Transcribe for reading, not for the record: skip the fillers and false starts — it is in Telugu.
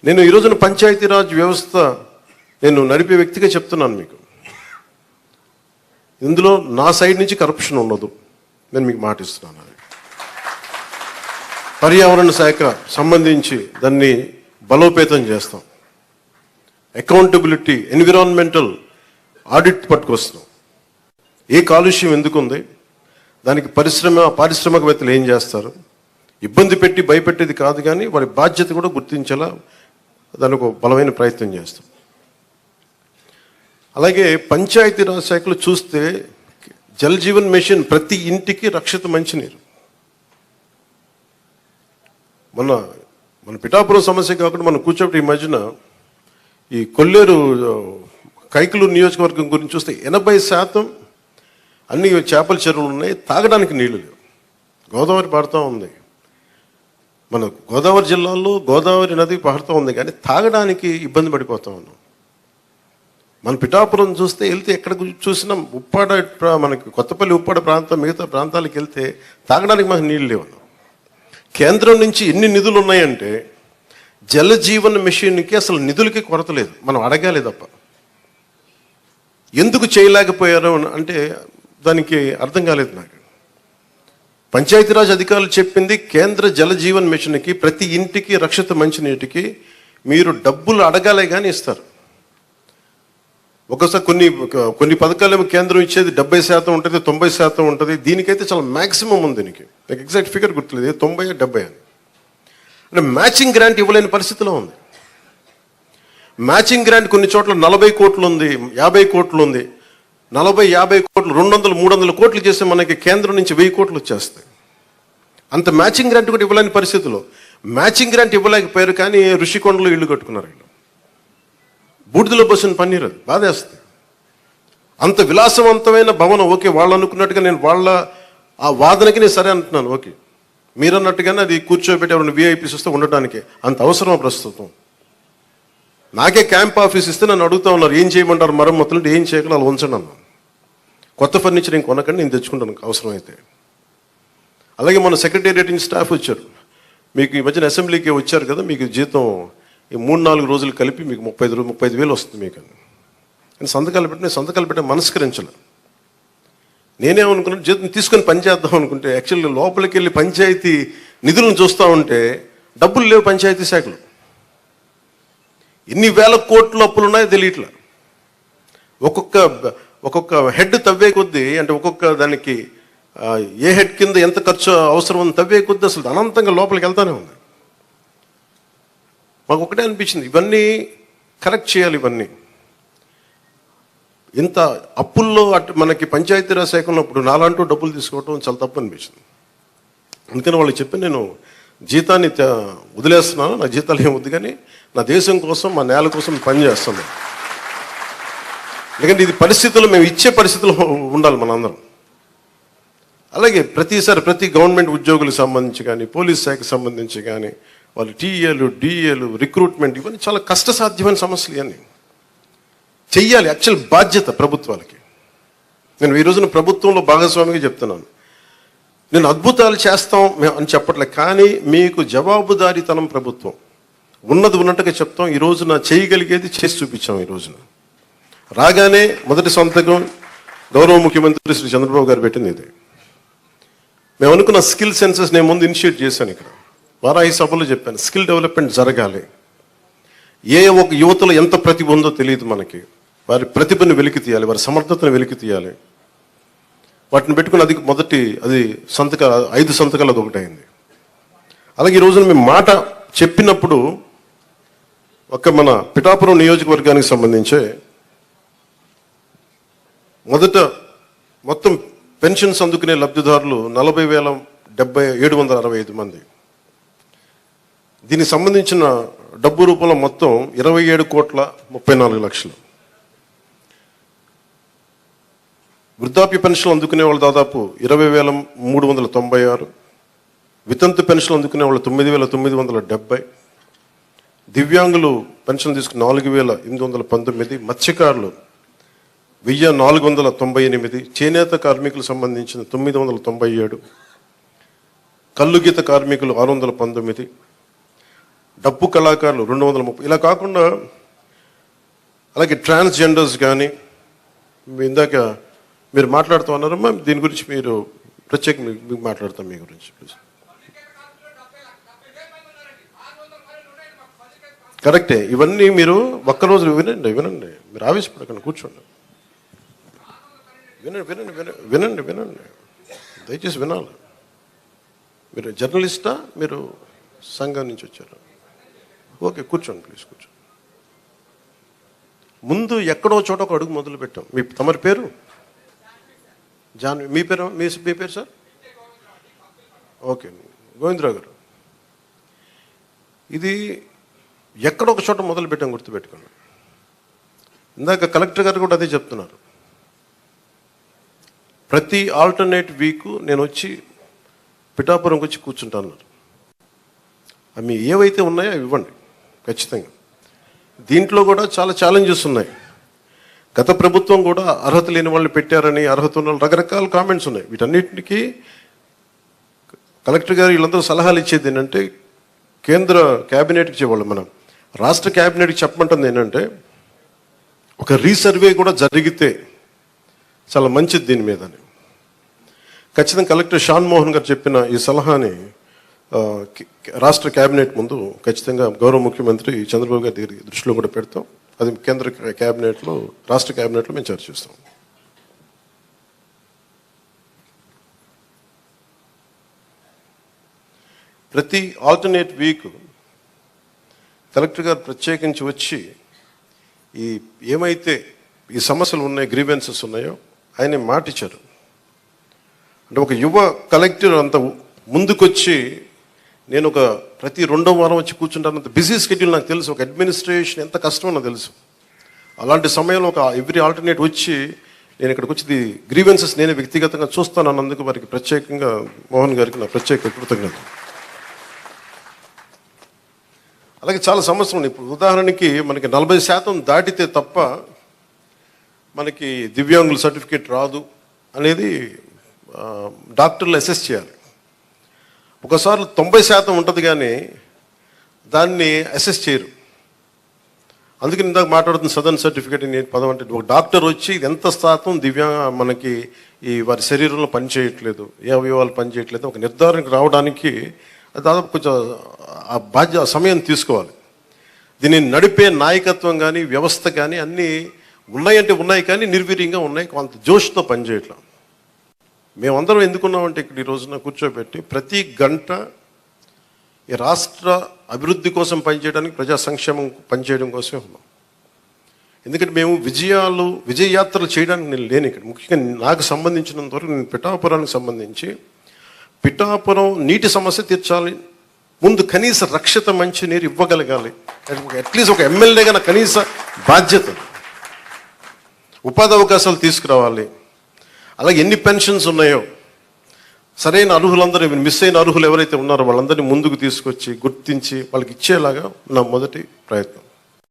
నేను ఈ రోజున పంచాయతీరాజ్ వ్యవస్థ నేను నడిపే వ్యక్తిగా చెప్తున్నాను మీకు. ఇందులో నా సైడ్ నుంచి కరప్షన్ ఉండదు, నేను మీకు మాటిస్తున్నాను. పర్యావరణ శాఖ సంబంధించి దాన్ని బలోపేతం చేస్తాం. అకౌంటబిలిటీ, ఎన్విరాన్మెంటల్ ఆడిట్ పట్టుకొస్తాం. ఏ కాలుష్యం ఎందుకుంది, దానికి పారిశ్రామికవేత్తలు ఏం చేస్తారు, ఇబ్బంది పెట్టి భయపెట్టేది కాదు, కానీ వారి బాధ్యత కూడా గుర్తించేలా దానికి ఒక బలమైన ప్రయత్నం చేస్తాం. అలాగే పంచాయతీరాజ్ శాఖలు చూస్తే జల్ జీవన్ మిషన్ ప్రతి ఇంటికి రక్షిత మంచినీరు. మన పిఠాపురం సమస్య కాకుండా మనం కూర్చోబెట్టి ఈ మధ్యన ఈ కొల్లేరు కైకలూరు నియోజకవర్గం గురించి చూస్తే 80% అన్ని చేపల చెరువులు ఉన్నాయి, తాగడానికి నీళ్లు లేవు. గోదావరి పారుతూ ఉంది, మన గోదావరి జిల్లాలో గోదావరి నది పారుతూ ఉంది, కానీ తాగడానికి ఇబ్బంది పడిపోతూ ఉన్నాం. మన పిఠాపురం చూస్తే వెళ్తే ఎక్కడ చూసినా ఉప్పాడ, మనకి కొత్తపల్లి ఉప్పాడ ప్రాంతం, మిగతా ప్రాంతాలకు వెళ్తే తాగడానికి మనకు నీళ్ళు లేవు. కేంద్రం నుంచి ఎన్ని నిధులు ఉన్నాయంటే జల జీవన్ మిషన్కి అసలు నిధులకి కొరత లేదు, మనం అడగాలి తప్ప. ఎందుకు చేయలేకపోయారు అంటే దానికి అర్థం కాలేదు నాకు. పంచాయతీరాజ్ అధికారులు చెప్పింది కేంద్ర జల జీవన్ మిషన్కి ప్రతి ఇంటికి రక్షిత మంచినీటికి మీరు డబ్బులు అడగాలే కానీ ఇస్తారు. ఒకసారి కొన్ని పథకాలు కేంద్రం ఇచ్చేది 70% ఉంటుంది, 90% ఉంటుంది. దీనికైతే చాలా మ్యాక్సిమం ఉంది. దీనికి నాకు ఎగ్జాక్ట్ ఫిగర్ గుర్తులేదు, 90, 70 అని. అంటే మ్యాచింగ్ గ్రాంట్ ఇవ్వలేని పరిస్థితిలో ఉంది. మ్యాచింగ్ గ్రాంట్ కొన్ని చోట్ల 40 కోట్లు ఉంది, 50 కోట్లు ఉంది. 40, 50 కోట్లు 200, 300 కోట్లు చేస్తే మనకి కేంద్రం నుంచి 1000 కోట్లు వచ్చేస్తాయి. అంత మ్యాచింగ్ గ్రాంట్ కూడా ఇవ్వలేని పరిస్థితిలో మ్యాచింగ్ గ్రాంట్ ఇవ్వలేకపోయారు, కానీ ఋషికొండలో ఇల్లు కట్టుకున్నారు. వీళ్ళు బూడిదలో పోసిన పన్నీరు, అది బాధేస్తుంది. అంత విలాసవంతమైన భవనం, ఓకే, వాళ్ళు అనుకున్నట్టుగా నేను వాళ్ళ ఆ వాదనకి నేను సరే అంటున్నాను, ఓకే, మీరు అన్నట్టుగానే అది కూర్చోబెట్టి ఎవరైనా విఐపీస్ వస్తే ఉండటానికి అంత అవసరం ప్రస్తుతం. నాకే క్యాంప్ ఆఫీస్ ఇస్తే నన్ను అడుగుతూ ఉన్నారు, ఏం చేయమంటారు మరమ్మతులు అంటే, ఏం చేయగలరు అలా ఉంచండి అన్నాను. కొత్త ఫర్నిచర్ ఇంక కొనకండి, నేను తెచ్చుకుంటాను అవసరం అయితే. అలాగే మన సెక్రటేరియట్ నుంచి స్టాఫ్ వచ్చారు, మీకు ఈ మధ్యన అసెంబ్లీకి వచ్చారు కదా, మీకు జీతం ఈ 3-4 రోజులు కలిపి మీకు 35,000 వస్తుంది మీకు అని. నేను సంతకాలు పెట్టే మనస్కరించలే. నేనేమనుకున్నాను, జీతం తీసుకొని పని చేద్దాం అనుకుంటే యాక్చువల్గా లోపలికి వెళ్ళి పంచాయతీ నిధులను చూస్తూ ఉంటే డబ్బులు లేవు. పంచాయతీ శాఖలు ఎన్ని వేల కోట్ల అప్పులు ఉన్నాయో తెలియట్లా. ఒక్కొక్క హెడ్ తవ్వే కొద్దీ, అంటే ఒక్కొక్క దానికి ఏ హెడ్ కింద ఎంత ఖర్చు అవసరం ఉంది తవ్వే కొద్దీ అసలు అనంతంగా లోపలికి వెళ్తానే ఉంది. మాకు ఒకటే అనిపించింది, ఇవన్నీ కరెక్ట్ చేయాలి. ఇవన్నీ ఇంత అప్పుల్లో మనకి పంచాయతీరాజ్ శాఖ ఉన్నప్పుడు నాలంటూ డబ్బులు తీసుకోవటం చాలా తప్పు అనిపించింది. అందుకని వాళ్ళు చెప్పి నేను జీతాన్ని వదిలేస్తున్నాను, నా జీతాలు ఏం వద్దు, కానీ నా దేశం కోసం, మా నేల కోసం పని చేస్తాను. ఎందుకంటే ఇది పరిస్థితుల్లో మేము ఇచ్చే పరిస్థితుల్లో ఉండాలి మనందరం. అలాగే ప్రతి గవర్నమెంట్ ఉద్యోగులకు సంబంధించి కానీ, పోలీస్ శాఖకు సంబంధించి కానీ, వాళ్ళు టీఏలు, డిఏలు, రిక్రూట్మెంట్, ఇవన్నీ చాలా కష్టసాధ్యమైన సమస్యలు. ఇవన్నీ చెయ్యాలి, యాక్చువల్ బాధ్యత ప్రభుత్వాలకి. నేను ఈ రోజున ప్రభుత్వంలో భాగస్వామిగా చెప్తున్నాను. నేను అద్భుతాలు చేస్తాం అని చెప్పట్లే, కానీ మీకు జవాబుదారీతనం ప్రభుత్వం ఉన్నది ఉన్నట్టుగా చెప్తాం. ఈ రోజున చేయగలిగేది చేసి చూపించాం. ఈ రోజున రాగానే మొదటి సంతకం గౌరవ ముఖ్యమంత్రి శ్రీ చంద్రబాబు గారు పెట్టింది ఇదే. మేము అనుకున్న స్కిల్ సెన్సెస్ నేను ముందు ఇనిషియేట్ చేశాను. ఇక్కడ వారాహి సభలో చెప్పాను, స్కిల్ డెవలప్మెంట్ జరగాలి. ఒక యువతలో ఎంత ప్రతిభ ఉందో తెలియదు మనకి. వారి ప్రతిభను వెలికి తీయాలి, వారి సమర్థతను వెలికి తీయాలి. వాటిని పెట్టుకుని అది 5 సంతకాలు అది ఒకటైంది. అలాగే ఈ రోజున మేము మాట చెప్పినప్పుడు మన పిఠాపురం నియోజకవర్గానికి సంబంధించే మొత్తం పెన్షన్స్ అందుకునే లబ్ధిదారులు 40,765 మంది. దీనికి సంబంధించిన డబ్బు రూపంలో మొత్తం 27,34,00,000. వృద్ధాప్య పెన్షన్లు అందుకునే వాళ్ళు దాదాపు 20,396. వితంతు పెన్షన్లు అందుకునే వాళ్ళు 9,970. దివ్యాంగులు పెన్షన్ తీసుకుని 4,819. మత్స్యకారులు 1,498. చేనేత కార్మికులకు సంబంధించిన 997. కల్లుగీత కార్మికులు 619. డప్పు కళాకారులు 230, ఇలా కాకుండా అలాగే ట్రాన్స్జెండర్స్ కానీ ఇందాక మీరు మాట్లాడుతూ ఉన్నారమ్మా, దీని గురించి మీరు ప్రత్యేకంగా మీకు మాట్లాడతాం మీ గురించి ప్లీజ్. కరెక్టే, ఇవన్నీ మీరు ఒక్కరోజు వినండి మీరు ఆవేశపడకండి, కూర్చోండి, వినండి దయచేసి వినాలి. మీరు జర్నలిస్టా, మీరు సంఘం నుంచి వచ్చారు? ఓకే, కూర్చోండి ప్లీజ్, కూర్చోండి. ముందు ఎక్కడో చోట ఒక అడుగు మొదలు పెట్టాం. మీ తమరి పేరు? మీ పేరు? మీ పేరు సార్? ఓకే, గోవిందరావు గారు. ఇది ఎక్కడో ఒక చోట మొదలు పెట్టాం, గుర్తుపెట్టుకోండి. ఇందాక కలెక్టర్ గారు కూడా అదే చెప్తున్నారు. ప్రతి ఆల్టర్నేట్ వీక్ నేను వచ్చి పిఠాపురంకి వచ్చి కూర్చుంటాను. అవి ఏవైతే ఉన్నాయో అవి ఇవ్వండి ఖచ్చితంగా. దీంట్లో కూడా చాలా ఛాలెంజెస్ ఉన్నాయి. గత ప్రభుత్వం కూడా అర్హత లేని వాళ్ళు పెట్టారని, అర్హత ఉన్న వాళ్ళు, రకరకాల కామెంట్స్ ఉన్నాయి. వీటన్నిటికీ కలెక్టర్ గారు వీళ్ళందరూ సలహాలు ఇచ్చేది ఏంటంటే, కేంద్ర క్యాబినెట్కి ఇచ్చేవాళ్ళు, మనం రాష్ట్ర క్యాబినెట్కి చెప్పమంటుంది ఏంటంటే, ఒక రీసర్వే కూడా జరిగితే చాలా మంచిది దీని మీద అని. ఖచ్చితంగా కలెక్టర్ షాన్ మోహన్ గారు చెప్పిన ఈ సలహాని రాష్ట్ర క్యాబినెట్ ముందు ఖచ్చితంగా గౌరవ ముఖ్యమంత్రి చంద్రబాబు గారి దగ్గర దృష్టిలో కూడా పెడతాం. అది కేంద్ర క్యాబినెట్లో, రాష్ట్ర క్యాబినెట్లో మేము చర్చిస్తాం. ప్రతి ఆల్టర్నేట్ వీక్ కలెక్టర్ గారు ప్రత్యేకించి వచ్చి ఏమైతే ఈ సమస్యలు ఉన్నాయో, గ్రీవెన్సెస్ ఉన్నాయో ఆయన మాట ఇచ్చారు. అంటే ఒక యువ కలెక్టర్ అంత ముందుకొచ్చి, నేను ఒక ప్రతి 2వ వారం వచ్చి కూర్చుంటానంత బిజీ షెడ్యూల్ నాకు తెలుసు. ఒక అడ్మినిస్ట్రేషన్ ఎంత కష్టమో నాకు తెలుసు. అలాంటి సమయంలో ఒక ఎవ్రీ ఆల్టర్నేట్ వచ్చి నేను ఇక్కడికి వచ్చి గ్రీవెన్సెస్ నేనే వ్యక్తిగతంగా చూస్తాను అన్నందుకు వారికి ప్రత్యేకంగా మోహన్ గారికి నా ప్రత్యేక కృతజ్ఞత. అలాగే చాలా సమస్యలు ఉన్నాయి. ఇప్పుడు ఉదాహరణకి మనకి 40% దాటితే తప్ప మనకి దివ్యాంగుల సర్టిఫికేట్ రాదు అనేది డాక్టర్లు అసెస్ చేయాలి. ఒకసారి 90% ఉంటుంది కానీ దాన్ని అసెస్ చేయరు. అందుకని ఇందాక మాట్లాడుతున్న సదరన్ సర్టిఫికేట్ పదం అంటే, ఒక డాక్టర్ వచ్చి ఇది ఎంత శాతం మనకి ఈ వారి శరీరంలో పనిచేయట్లేదు, ఏ అవయవాలు పనిచేయట్లేదు, ఒక నిర్ధారణకు రావడానికి దాదాపు కొంచెం సమయం తీసుకోవాలి. దీన్ని నడిపే నాయకత్వం కానీ, వ్యవస్థ కానీ అన్నీ ఉన్నాయంటే ఉన్నాయి, కానీ నిర్వీర్యంగా ఉన్నాయి, కొంత జోష్తో పనిచేయట్లేదు. మేమందరం ఎందుకున్నామంటే ఇక్కడ ఈ రోజున కూర్చోబెట్టి ప్రతి గంట ఈ రాష్ట్ర అభివృద్ధి కోసం పనిచేయడానికి, ప్రజా సంక్షేమం పనిచేయడం కోసమే ఉన్నాం. ఎందుకంటే మేము విజయయాత్రలు చేయడానికి నేను లేను ఇక్కడ. ముఖ్యంగా నాకు సంబంధించినంత వరకు నేను పిఠాపురానికి సంబంధించి, పిఠాపురం నీటి సమస్య తీర్చాలి, ముందు కనీస రక్షిత మంచినీరు ఇవ్వగలగాలి, అట్లీస్ట్ ఒక ఎమ్మెల్యేగా నా కనీస బాధ్యత, ఉపాధి అవకాశాలు తీసుకురావాలి. అలాగే ఎన్ని పెన్షన్స్ ఉన్నాయో సరైన అర్హులందరూ, మిస్ అయిన అర్హులు ఎవరైతే ఉన్నారో వాళ్ళందరినీ ముందుకు తీసుకొచ్చి గుర్తించి వాళ్ళకి ఇచ్చేలాగా నా మొదటి ప్రయత్నం.